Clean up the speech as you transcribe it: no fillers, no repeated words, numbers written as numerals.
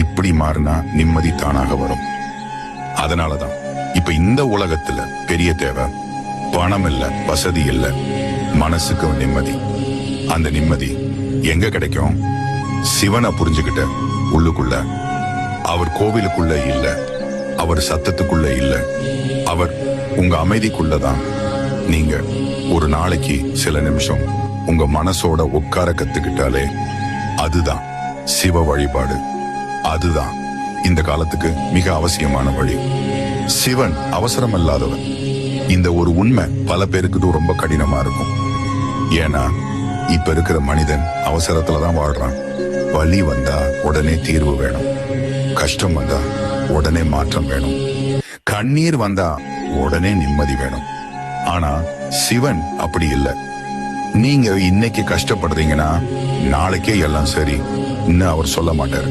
இப்படி மாறினா நிம்மதி தானாக வரும். அதனாலதான் இப்ப இந்த உலகத்துல பெரிய தேவை பணம் இல்ல, வசதி இல்ல, மனசுக்கு நிம்மதி. அந்த நிம்மதி எங்க கிடைக்கும்? சிவனை புரிஞ்சுக்கிட்ட உள்ளுக்குள்ள. அவர் கோவிலுக்குள்ள இல்ல, அவர் சத்தத்துக்குள்ள இல்ல, அவர் உங்க அமைதிக்குள்ளதான். நீங்க ஒரு நாளைக்கு சில நிமிஷம் உங்க மனசோட உட்கார கத்துக்கிட்டாலே அதுதான் சிவ வழிபாடு. அதுதான் இந்த காலத்துக்கு மிக அவசியமான வழி. சிவன் அவசரம் இல்லாதவன். இந்த ஒரு உண்மை பல பேருக்கு ரொம்ப கடினமா இருக்கும். ஏன்னா இப்ப இருக்கிற மனிதன் அவசரத்துலதான் வாழ்றான். வலி வந்தா உடனே தீர்வு வேணும், கஷ்டம் வந்தா உடனே மாற்றம் வேணும், கண்ணீர் வந்தா உடனே நிம்மதி வேணும். ஆனா சிவன் அப்படி இல்லை. நீங்க இன்னைக்கு கஷ்டப்படுறீங்கன்னா நாளைக்கே எல்லாம் சரி இன்னும் அவர் சொல்ல மாட்டாரு.